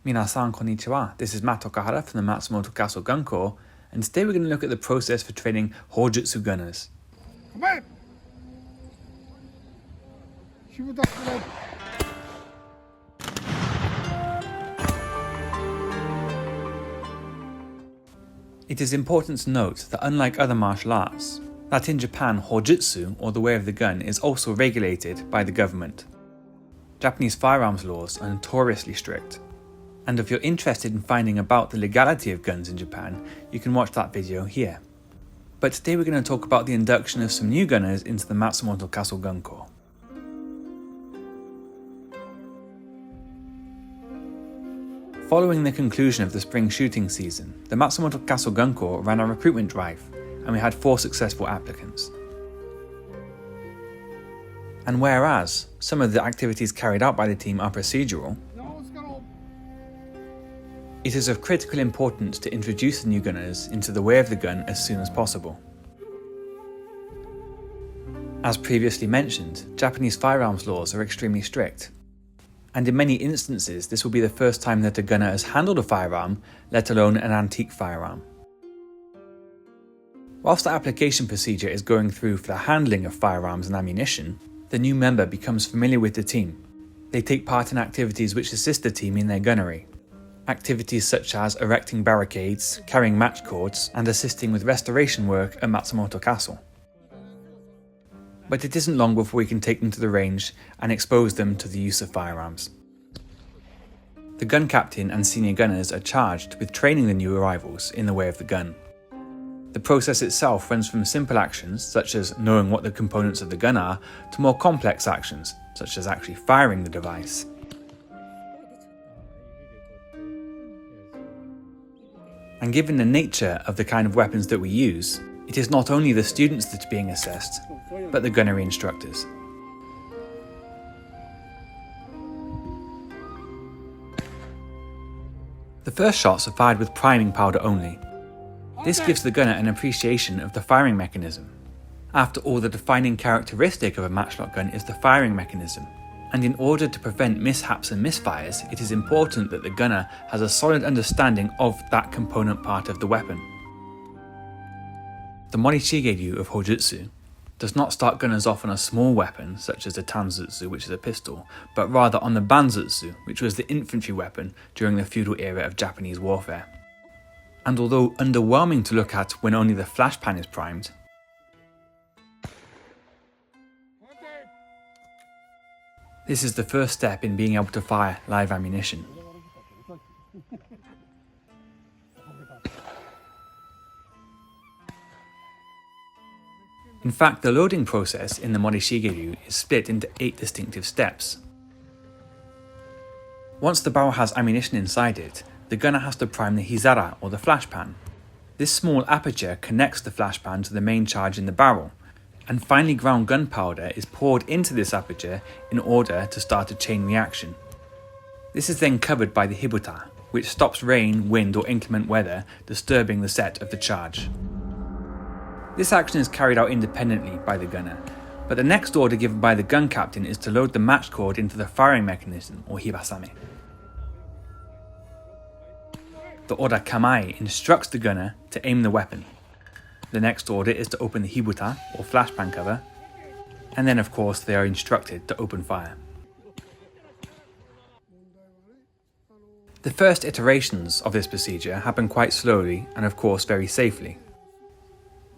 Minasan konnichiwa, this is Matt Okahara from the Matsumoto Castle Gun Corps, and today we're going to look at the process for training hojitsu gunners. It is important to note that unlike other martial arts, that in Japan hojitsu, or the way of the gun, is also regulated by the government. Japanese firearms laws are notoriously strict. And if you're interested in finding about the legality of guns in Japan, you can watch that video here. But today we're going to talk about the induction of some new gunners into the Matsumoto Castle Gun Corps. Following the conclusion of the spring shooting season, the Matsumoto Castle Gun Corps ran a recruitment drive, and we had 4 successful applicants. And whereas some of the activities carried out by the team are procedural, it is of critical importance to introduce the new gunners into the way of the gun as soon as possible. As previously mentioned, Japanese firearms laws are extremely strict, and in many instances this will be the first time that a gunner has handled a firearm, let alone an antique firearm. Whilst the application procedure is going through for the handling of firearms and ammunition, the new member becomes familiar with the team. They take part in activities which assist the team in their gunnery. Activities such as erecting barricades, carrying match cords, and assisting with restoration work at Matsumoto Castle. But it isn't long before we can take them to the range and expose them to the use of firearms. The gun captain and senior gunners are charged with training the new arrivals in the way of the gun. The process itself runs from simple actions, such as knowing what the components of the gun are, to more complex actions, such as actually firing the device. And given the nature of the kind of weapons that we use, it is not only the students that are being assessed, but the gunnery instructors. The first shots are fired with priming powder only. This gives the gunner an appreciation of the firing mechanism. After all, the defining characteristic of a matchlock gun is the firing mechanism, and in order to prevent mishaps and misfires, it is important that the gunner has a solid understanding of that component part of the weapon. The Morishige-ryu of hojitsu does not start gunners off on a small weapon such as a tanzutsu, which is a pistol, but rather on the banzutsu, which was the infantry weapon during the feudal era of Japanese warfare. And although underwhelming to look at when only the flash pan is primed, this is the first step in being able to fire live ammunition. In fact, the loading process in the Morishige-ryu is split into 8 distinctive steps. Once the barrel has ammunition inside it, the gunner has to prime the hizara, or the flash pan. This small aperture connects the flash pan to the main charge in the barrel, and finely ground gunpowder is poured into this aperture in order to start a chain reaction. This is then covered by the hibuta, which stops rain, wind or inclement weather disturbing the set of the charge. This action is carried out independently by the gunner, but the next order given by the gun captain is to load the match cord into the firing mechanism, or hibasame. The order kamae instructs the gunner to aim the weapon. The next order is to open the hibuta, or flashpan cover, and then of course they are instructed to open fire. The first iterations of this procedure happen quite slowly and of course very safely.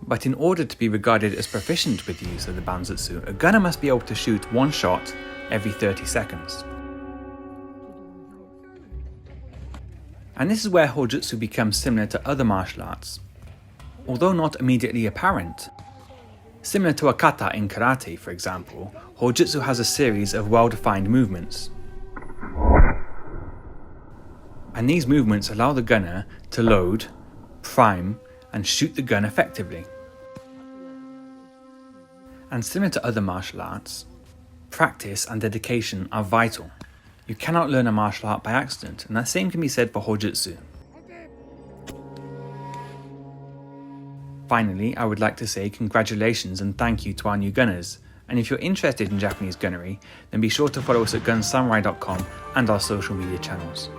But in order to be regarded as proficient with the use of the banzutsu, a gunner must be able to shoot 1 shot every 30 seconds. And this is where hojitsu becomes similar to other martial arts. Although not immediately apparent. Similar to a kata in karate, for example, hojitsu has a series of well-defined movements. And these movements allow the gunner to load, prime, and shoot the gun effectively. And similar to other martial arts, practice and dedication are vital. You cannot learn a martial art by accident, and the same can be said for hojitsu. Finally, I would like to say congratulations and thank you to our new gunners, and if you're interested in Japanese gunnery, then be sure to follow us at gunsamurai.com and our social media channels.